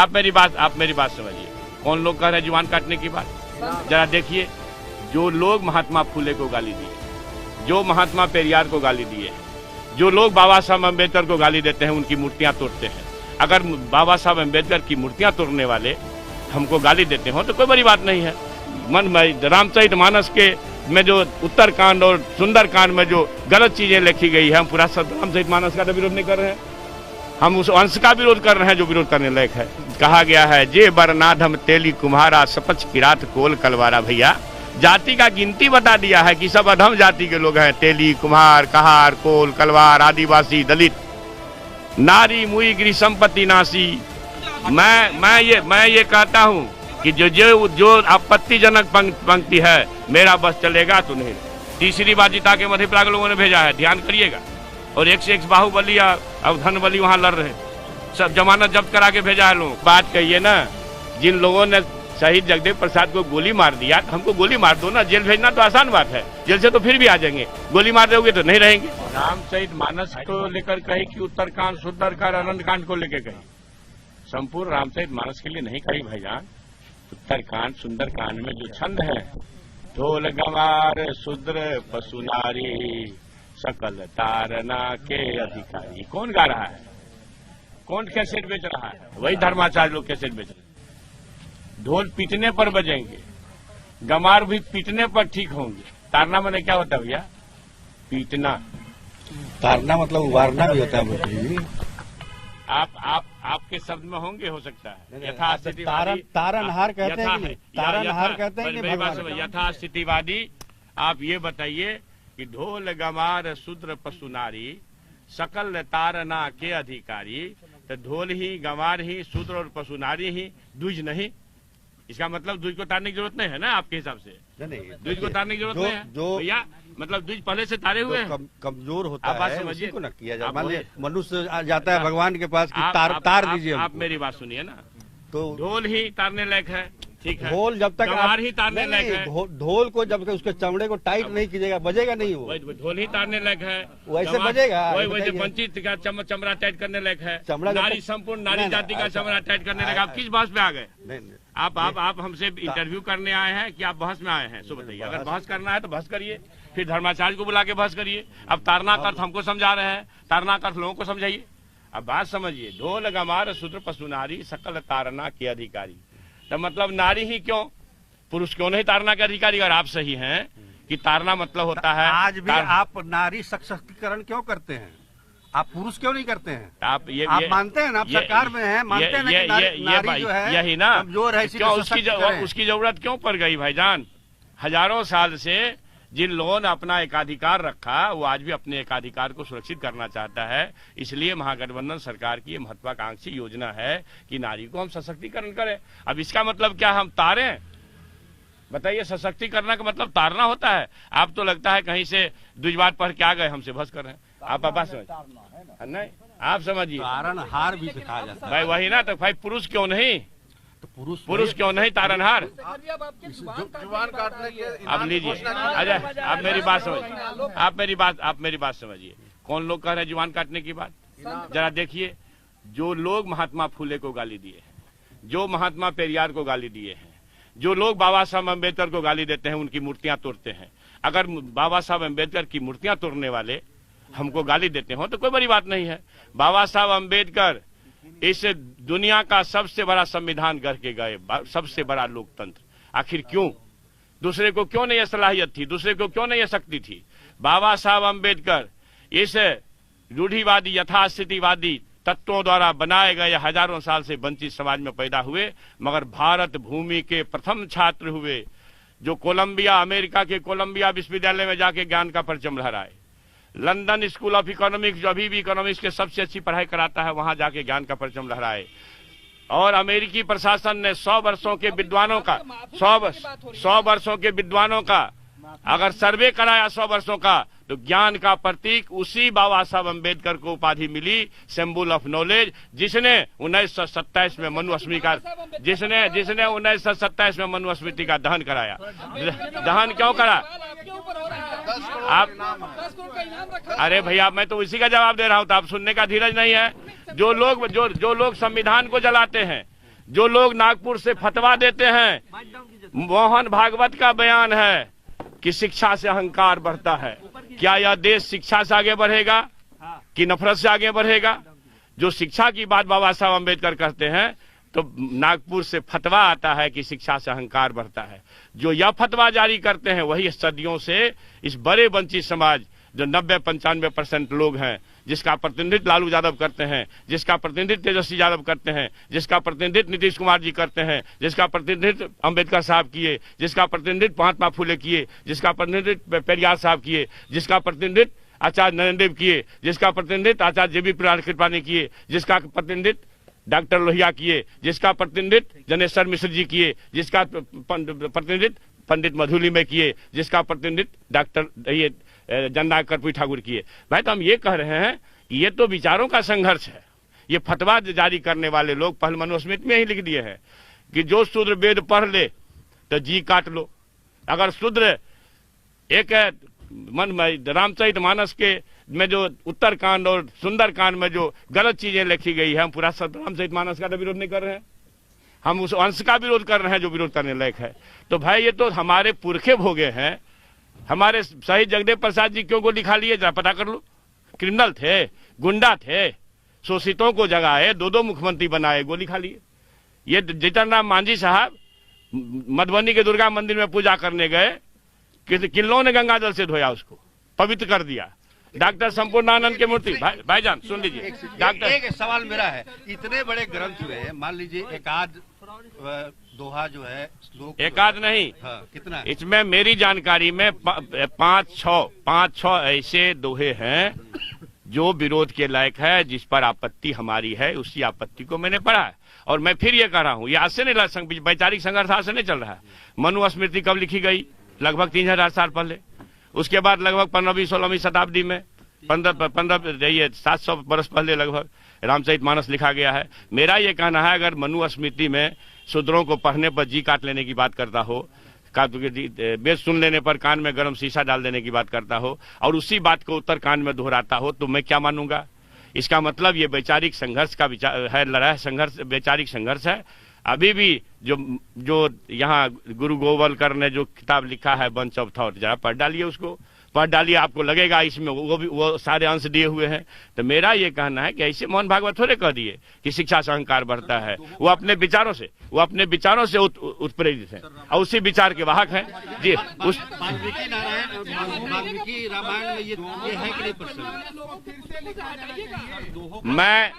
आप मेरी बात समझिए। कौन लोग कह रहे हैं जुबान काटने की बात? जरा देखिए, जो लोग महात्मा फुले को गाली दिए, जो महात्मा पेरियार को गाली दिए, जो लोग बाबा साहब अम्बेडकर को गाली देते हैं, उनकी मूर्तियां तोड़ते हैं। अगर बाबा साहब अम्बेडकर की मूर्तियां तोड़ने वाले हमको गाली देते हो तो कोई बड़ी बात नहीं है। मन में रामचरितमानस के में जो उत्तरकांड और सुंदरकांड में जो गलत चीजें लिखी गई है, हम पूरा रामचरितमानस का तो विरोध नहीं कर रहे हैं, हम उस अंश का विरोध कर रहे हैं जो विरोध करने लायक है। कहा गया है, जे बरनाधम तेली कुम्हारा सपच किरात कोल कलवारा। भैया जाति का गिनती बता दिया है कि सब अधम जाति के लोग हैं, तेली, कुम्हार, कहार, कोल, कलवार, आदिवासी, दलित, नारी मुई गृह संपत्ति नासी। मैं ये कहता हूँ कि जो आपत्तिजनक पंक्ति है, मेरा बस चलेगा तो नहीं। तीसरी बार जिता के मधेपुरा के लोगों ने भेजा है, ध्यान करिएगा। और एक से एक बाहुबली और धनबली वहां लड़ रहे, सब जमानत जब्त करा के भेजा है लोग। बात कहिए ना, जिन लोगों ने शहीद जगदेव प्रसाद को गोली मार दिया, हमको गोली मार दो ना, जेल भेजना तो आसान बात है, जेल से तो फिर भी आ जाएंगे, गोली मार दोगे तो नहीं रहेंगे। रामचरितमानस को लेकर कही कि उत्तरकांड, सुंदरकांड, अनंतकांड को लेकर कही, संपूर्ण रामचरितमानस के लिए नहीं कही भाईजान। उत्तरकांड, सुंदरकांड में जो छंद है, ढोल गंवार शूद्र पशु नारी सकल तारना के अधिकारी, कौन गा रहा है? कौन कैसेट बेच रहा है? वही धर्माचार्य लोग कैसेट बेच रहे हैं। ढोल पीटने पर बजेंगे, गंवार भी पीटने पर ठीक होंगे। तारना मैंने क्या होता है भैया? पीटना। तारना मतलब उबारना भी होता है। आपके शब्द में होंगे, हो सकता है। यथास्थितिवादी तारनहार कहते हैं, तारनहार कहते हैं। यथास्थितिवादी आप ये बताइए कि ढोल गंवार शूद्र पशु नारी सकल तारना के अधिकारी, तो ढोल ही, गंवार ही, शूद्र और पशु नारी ही, द्विज नहीं। इसका मतलब द्विज को तारने की जरूरत नहीं है ना आपके हिसाब से? द्विज को तारने की जरूरत नहीं है भैया, मतलब द्विज पहले से तारे हुए हैं। कमजोर होता है, समझिए को न किया जाए। मान लीजिए मनुष्य जाता है भगवान के पास कि तार दीजिए। आप मेरी बात सुनिए ना, तो ढोल ही तारने लायक है, ठीक है। ढोल जब तक गंवार ही तारने लायक है। ढोल को जब तक उसके चमड़े को टाइट नहीं कीजिएगा, बजेगा नहीं वो। ढोल ही तारने लायक है, वैसे बजेगा। वैसे वंचित का चमड़ा टाइट करने लायक है, नारी संपूर्ण नारी जाति का चमड़ा टाइट करने लायक। आप किस बहस में आ गए? आप हमसे इंटरव्यू करने आए हैं कि आप बहस में आए हैं? सो बताइए। अगर बहस करना है तो बहस करिए, फिर धर्माचार्य को बुला के बहस करिए। अब तारना का अर्थ हमको समझा रहे हैं, तारना का अर्थ लोगों को समझाइए। अब बात समझिए, ढोल गंवार शूद्र पशु नारी सकल तारना के अधिकारी, तो मतलब नारी ही क्यों, पुरुष क्यों नहीं तारना के अधिकारी? अगर आप सही हैं कि तारना मतलब होता है, आज भी आप नारी सशक्तिकरण क्यों करते हैं? आप पुरुष क्यों नहीं करते हैं? आप मानते हैं ना, आप सरकार में हैं, मानते हैं ना कि नारी जो है यही ना कमजोर है, क्यों उसकी जरूरत क्यों पड़ गई भाईजान? हजारों साल से जिन लोगों ने अपना एकाधिकार रखा, वो आज भी अपने एकाधिकार को सुरक्षित करना चाहता है। इसलिए महागठबंधन सरकार की महत्वाकांक्षी योजना है कि नारी को हम सशक्तिकरण करें। अब इसका मतलब क्या हम तारें? बताइए, सशक्तिकरण का मतलब तारना होता है? आप तो लगता है कहीं से द्विजवाद पढ़ के आ गए, हमसे बहस कर रहे हैं। आप बात समझ नहीं, आप समझिए, तारनहार भी दिखाया जाता है भाई। वही ना, तो भाई पुरुष क्यों नहीं? तो पुरुष क्यों नहीं तारनहार? जुबान काटने के। आप लीजिए, अजय आप मेरी बात समझिए। कौन लोग कह रहे हैं जुबान काटने की बात? जरा देखिए, जो लोग महात्मा फुले को गाली दिए हैं, जो महात्मा पेरियार को गाली दिए हैं, जो लोग बाबा साहब अम्बेडकर को गाली देते हैं, उनकी मूर्तियां तोड़ते हैं। अगर बाबा साहब अम्बेडकर की मूर्तियां तोड़ने वाले हमको गाली देते हो तो कोई बड़ी बात नहीं है। बाबा साहब अम्बेडकर इस दुनिया का सबसे बड़ा संविधान गढ़ के गए, सबसे बड़ा लोकतंत्र। आखिर क्यों? दूसरे को क्यों नहीं सलाहियत थी? दूसरे को क्यों नहीं शक्ति थी? बाबा साहब अम्बेडकर इस रूढ़िवादी यथास्थितिवादी तत्वों द्वारा बनाए गए हजारों साल से वंचित समाज में पैदा हुए, मगर भारत भूमि के प्रथम छात्र हुए, जो कोलंबिया, अमेरिका के कोलंबिया विश्वविद्यालय में जाके ज्ञान का परचम लहराए। लंदन स्कूल ऑफ इकोनॉमिक्स, जो अभी भी इकोनॉमिक्स के सबसे अच्छी पढ़ाई कराता है, वहां जाके ज्ञान का परचम लहराए। और अमेरिकी प्रशासन ने 100 वर्षों के विद्वानों का 100 वर्षों के विद्वानों का अगर सर्वे कराया 100 वर्षों का, तो ज्ञान का प्रतीक उसी बाबा साहब अम्बेडकर को उपाधि मिली, सिंबल ऑफ नॉलेज, जिसने 1927 में जिसने 1927 में मनुस्मृति का दहन कराया। दहन क्यों करा? आप अरे भैया, मैं तो उसी का जवाब दे रहा हूं, तो आप सुनने का धीरज नहीं है। जो लोग संविधान को जलाते हैं, जो लोग नागपुर से फतवा देते हैं, मोहन भागवत का बयान है कि शिक्षा से अहंकार बढ़ता है। क्या यह देश शिक्षा से आगे बढ़ेगा कि नफरत से आगे बढ़ेगा? जो शिक्षा की बात बाबा साहब अम्बेडकर करते हैं, तो नागपुर से फतवा आता है कि शिक्षा से अहंकार बढ़ता है। जो यह फतवा जारी करते हैं वही सदियों से इस बड़े वंचित समाज, जो 90-95% लोग हैं, जिसका प्रतिनिधित्व लालू यादव करते हैं, जिसका प्रतिनिधित्व तेजस्वी यादव करते हैं, जिसका प्रतिनिधित्व नीतीश कुमार जी करते हैं, जिसका प्रतिनिधित्व अम्बेडकर साहब किए, जिसका प्रतिनिधित्व महात्मा फुले किए, जिसका प्रतिनिधित्व पेरियार साहब किए, जिसका प्रतिनिधित्व आचार्य नरेंद्र देव किए, जिसका प्रतिनिधित्व आचार्य जेबी कृपा ने किए, जिसका प्रतिनिधित्व डॉक्टर लोहिया किए, जिसका प्रतिनिधित्व जनेश्वर मिश्र जी किए, जिसका प्रतिनिधित्व पंडित मधुली में किए, जिसका प्रतिनिधित्व डॉक्टर ये जननायक कर्पूरी ठाकुर किए। भाई, तो हम ये कह रहे हैं कि ये तो विचारों का संघर्ष है। ये फतवा जारी करने वाले लोग पहले मनुस्मृति में ही लिख दिए हैं कि जो शूद्र वेद पढ़ ले तो जी काट लो। अगर शूद्र एक रामचरित मानस के में जो उत्तरकांड और सुंदरकांड में जो गलत चीजें लिखी गई है, हम पूरा रामचरित मानस का तो विरोध नहीं कर रहे हैं, हम उस अंश का विरोध कर रहे हैं जो विरोध करने लायक है। तो भाई, ये तो हमारे पुरखे भोगे हैं। हमारे शहीद जगदेव प्रसाद जी क्यों गोली खा लिए, जरा पता कर लो। क्रिमिनल थे, गुंडा थे, शोषितों को जगाए, 2 मुख्यमंत्री बनाए, गोली खा लिए। ये जीतन राम मांझी साहब मधुबनी के दुर्गा मंदिर में पूजा करने गए, किन्नों ने गंगा जल से धोया, उसको पवित्र कर दिया। डॉक्टर संपूर्णानंद की मूर्ति, भाईजान सुन लीजिए। डॉक्टर, एक सवाल मेरा है, इतने बड़े ग्रंथ में मान लीजिए एकाध दोहा जो है, श्लोक एकाध नहीं, हाँ, कितना है? इसमें मेरी जानकारी में 5-6 ऐसे दोहे हैं जो विरोध के लायक है, जिस पर आपत्ति हमारी है। उसी आपत्ति को मैंने पढ़ा है और मैं फिर ये कह रहा हूँ, ये आज से नहीं, वैचारिक संघर्ष आज से नहीं चल रहा है। मनु स्मृति कब लिखी गई? लगभग 3000 साल पहले। उसके बाद लगभग 15वीं-16वीं शताब्दी में 700 वर्ष पहले लगभग रामचरित मानस लिखा गया है। मेरा ये कहना है, अगर मनु स्मृति में शूद्रों को पढ़ने पर जी काट लेने की बात करता हो, वेद सुन लेने पर कान में गर्म शीशा डाल देने की बात करता हो और उसी बात को उत्तर कांड में दोहराता हो, तो मैं क्या मानूंगा? इसका मतलब ये वैचारिक संघर्ष का विचार है, लड़ाई संघर्ष, वैचारिक संघर्ष है। अभी भी जो यहाँ गुरु गोवलकर ने जो किताब लिखा है बंच ऑफ थॉट, जरा पढ़ डालिए, उसको पढ़ डालिए, आपको लगेगा इसमें वो सारे अंश दिए हुए हैं। तो मेरा ये कहना है कि ऐसे मोहन भागवत थोड़े कह दिए कि शिक्षा से अहंकार बढ़ता है। वो अपने विचारों से उत्प्रेरित है और उसी विचार के वाहक हैं जी। उस वाल्मीकि रामायण में ये है कि नहीं प्रश्न?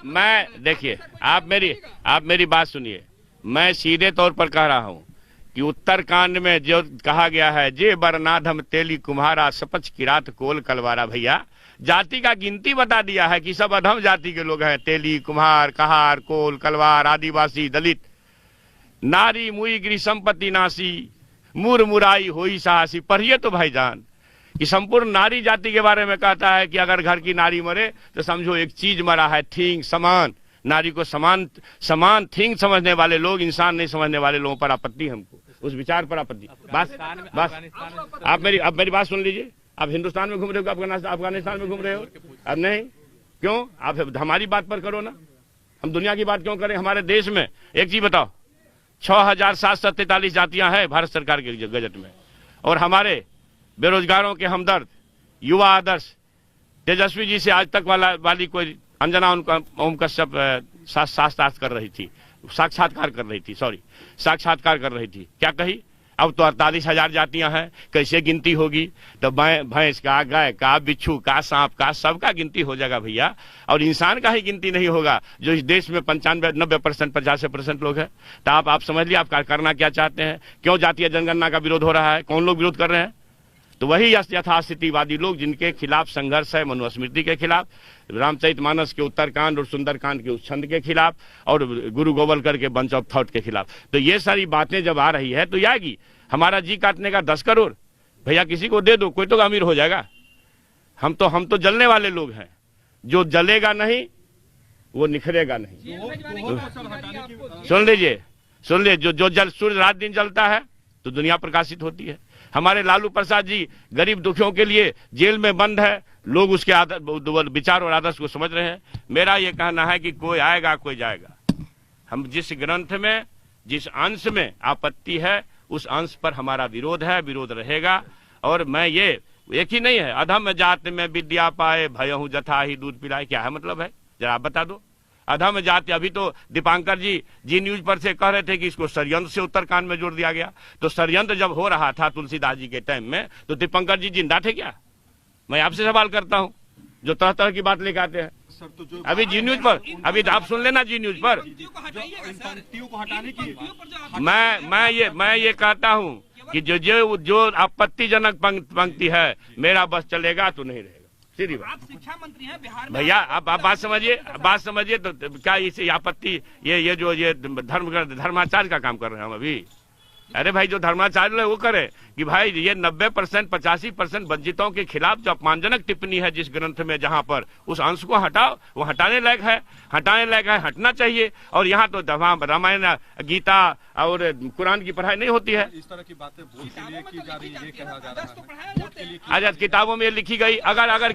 मैं देखिए, आप मेरी बात सुनिए। मैं सीधे तौर पर कह रहा हूं कि उत्तरकांड में जो कहा गया है, जे बरनाधम तेली कुम्हारा सपच किरात कोल कलवारा, भैया जाति का गिनती बता दिया है कि सब अधम जाति के लोग हैं। तेली, कुम्हार, कहार, कोल, कलवार, आदिवासी, दलित, नारी मुई गृह संपत्ति नासी, मुर मुराई होई साहसी। पढ़िए तो भाईजान, कि संपूर्ण नारी जाति के बारे में कहता है कि अगर घर की नारी मरे तो समझो एक चीज मरा है, थिंग, समान। नारी को समान थिंग समझने वाले लोग, इंसान नहीं समझने वाले लोगों पर आपत्ति, हमको उस विचार पर आपत्ति। बस आप मेरी बात सुन लीजिए। आप हिंदुस्तान में घूम रहे हो, अफगानिस्तान में घूम रहे हो? अब नहीं, क्यों? आप हमारी बात पर करो ना, हम दुनिया की बात क्यों करें? हमारे देश में एक चीज बताओ, 6743 जातियां हैं भारत सरकार के गजट में, और हमारे बेरोजगारों के हमदर्द, युवा आदर्श, तेजस्वी जी से आज तक वाली कोई अंजना ओम कश्यप साक्षात्कार कर रही थी। क्या कही? अब तो 48,000 जातियां हैं, कैसे गिनती होगी? तो भैंस का, गाय का, बिच्छू का, सांप का, सबका गिनती हो जाएगा भैया, और इंसान का ही गिनती नहीं होगा, जो इस देश में 95-90% 85% लोग हैं। तो आप समझ लिया आप करना क्या चाहते हैं। क्यों जातीय जनगणना का विरोध हो रहा है? कौन लोग विरोध कर रहे हैं? तो वही यथास्थितिवादी लोग, जिनके खिलाफ संघर्ष है, मनुस्मृति के खिलाफ, रामचरित मानस के उत्तरकांड और सुंदरकांड के उस छंद के खिलाफ, और गुरु गोवलकर के बंच ऑफ थॉट के खिलाफ। तो ये सारी बातें जब आ रही है तो आएगी। हमारा जी काटने का 10 करोड़ भैया किसी को दे दो, कोई तो अमीर हो जाएगा। हम तो जलने वाले लोग हैं, जो जलेगा नहीं वो निखरेगा नहीं। सुन लीजिए, जो जल सूर्य रात दिन जलता है तो दुनिया प्रकाशित होती है। हमारे लालू प्रसाद जी गरीब दुखियों के लिए जेल में बंद है, लोग उसके विचार और आदर्श को समझ रहे हैं। मेरा ये कहना है कि कोई आएगा कोई जाएगा, हम जिस ग्रंथ में जिस अंश में आपत्ति है उस अंश पर हमारा विरोध है, विरोध रहेगा। और मैं ये एक ही नहीं है, अधम जाति में विद्या पाए भयहु जथा ही दूध पिलाए, क्या है मतलब है जरा आप बता दो। अधम जाति, अभी तो दीपांकर जी न्यूज पर से कह रहे थे कि इसको षड्यंत्र से उत्तरकांड में जोड़ दिया गया। तो षड्यंत्र जब हो रहा था तुलसीदास जी के टाइम में तो दीपांकर जी जिंदा थे क्या? मैं आपसे सवाल करता हूं, जो तरह तरह की बात लेके आते हैं। सर तो जो अभी जी न्यूज पर, अभी आप सुन लेना जी न्यूज पर। पंक्तियों को हटाने की मैं ये कहता हूं कि जो आपत्तिजनक पंक्ति है मेरा बस चलेगा तो नहीं रहेगा। सीधी बात। आप शिक्षा मंत्री हैं बिहार में। भैया आप बात समझिए तो क्या इसे आपत्ति ये जो धर्माचार्य का काम कर रहे हैं हम अभी? अरे भाई जो धर्माचार्य है वो करे कि भाई ये 90% 85% वंचितों के खिलाफ जो अपमानजनक टिप्पणी है जिस ग्रंथ में, जहां पर उस अंश को हटाओ, वो हटाने लायक है, हटना चाहिए। और यहाँ तो रामायण, गीता और कुरान की पढ़ाई नहीं होती है। इस तरह की बातें वोट के लिए की जा रही है, ये कहा जा रहा है वोट के लिए। आज किताबों में लिखी गई, अगर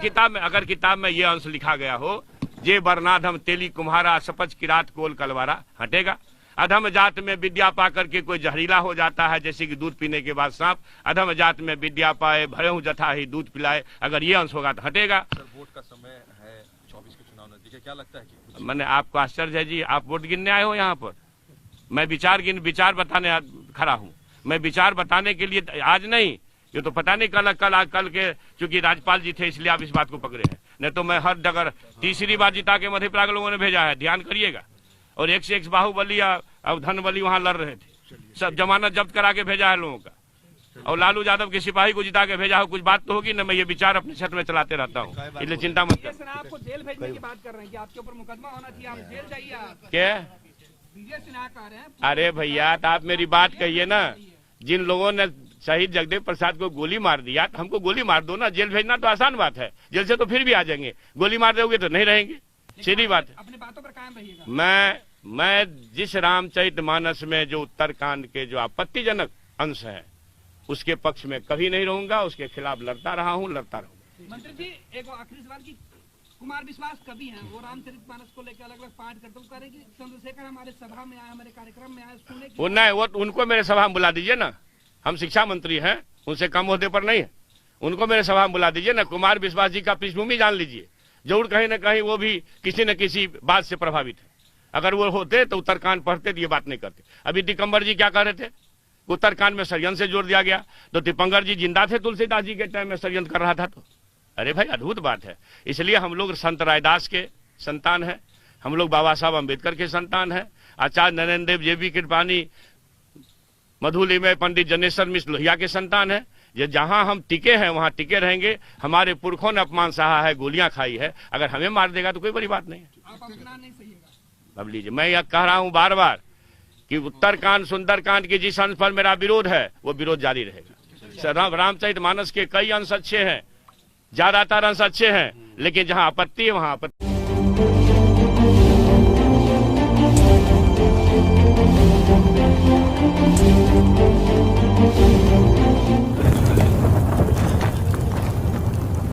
किताब में ये अंश लिखा गया हो, जे बरनाधम तेली कुम्हारा सपच किरात कोल कलवारा, हटेगा। अधम जात में विद्या पा करके कोई जहरीला हो जाता है, जैसे कि दूध पीने के बाद सांप। अधम जात में विद्या पाए भयहु जथा ही दूध पिलाए, अगर ये अंश होगा तो हटेगा। सर वोट का समय है, 24 के चुनाव नजदीक है, क्या लगता है कि मैंने आपको आश्चर्य है जी, आप वोट गिनने आए हो यहाँ पर? मैं विचार बताने खड़ा हूँ। मैं विचार बताने के लिए आज नहीं, ये तो पता नहीं कल के, चूंकि राज्यपाल जी थे इसलिए आप इस बात को पकड़े हैं, नहीं तो मैं हर जगह तीसरी बार जिता के मधेपुरा के लोगों ने भेजा है, ध्यान करिएगा। और एक से एक बाहुबली और धनबली वहां लड़ रहे थे, सब जमानत जब्त करा के भेजा है लोगों का। और लालू यादव के सिपाही को जिता के भेजा हो, कुछ बात तो होगी ना। मैं ये विचार अपने क्षेत्र में चलाते रहता हूँ, इसलिए चिंता मत कर। आपको जेल भेजने की बात कर रहे हैं कि आपके ऊपर मुकदमा होना चाहिए, आप जेल जाइए। आप क्या विजय सिन्हा कह रहे हैं। अरे भैया तो आप मेरी बात कहिए ना। जिन लोगों ने शहीद जगदेव प्रसाद को गोली मार दिया, तो हमको गोली मार दो ना। जेल भेजना तो आसान बात है, जेल से तो फिर भी आ जाएंगे, गोली मार दोगे तो नहीं रहेंगे, सीधी बात है। अपने बातों पर कायम रहिएगा। मैं जिस रामचरितमानस में जो उत्तरकांड के जो आपत्तिजनक अंश है उसके पक्ष में कभी नहीं रहूंगा, उसके खिलाफ लड़ता रहा हूं, लड़ता रहूंगा। मंत्री जी एक आखिरी सवाल की, कुमार विश्वास कवि हैं, वो रामचरितमानस को लेकर अलग अलग पाठ करते हैं, कह रहे कि चंद्रशेखर हमारे सभा में आए, हमारे कार्यक्रम में आए, सुनने की। वो नहीं, वो उनको मेरे सभा में बुला दीजिए ना। हम शिक्षा मंत्री हैं, उनसे कम होते पर नहीं है। उनको मेरे सभा में बुला दीजिए ना। कुमार विश्वास जी का पृष्ठभूमि जान लीजिए, जरूर कहीं न कहीं वो भी किसी न किसी बात से प्रभावित है। अगर वो होते तो उत्तरकांड पढ़ते तो ये बात नहीं करते। अभी दिगंबर जी क्या कह रहे थे, उत्तरकांड में षड्यंत्र से जोड़ दिया गया, तो दीपंकर जी जिंदा थे तुलसीदास जी के टाइम में षड्यंत्र कर रहा था। तो अरे भाई अद्भुत बात है। इसलिए हम लोग संत रायदास के संतान है, हम लोग बाबा साहब अम्बेडकर के संतान है, आचार्य नरेंद्र देव जेबी कृपानी, मधुली में पंडित जनेश्वर मिश्र लोहिया के संतान है। ये जहां हम टिके हैं वहां टिके रहेंगे। हमारे पुरखों ने अपमान सहा है, गोलियां खाई है, अगर हमें मार देगा तो कोई बड़ी बात नहीं है। आप अपना नहीं सहिएगा। अब लीजिए, मैं यह कह रहा हूं बार बार कि उत्तरकांड सुंदरकांड के जिस अंश पर मेरा विरोध है वो विरोध जारी रहेगा। रामचरितमानस के कई अंश अच्छे हैं, ज्यादातर अंश अच्छे हैं, लेकिन जहां आपत्ति है वहां आपत्ति।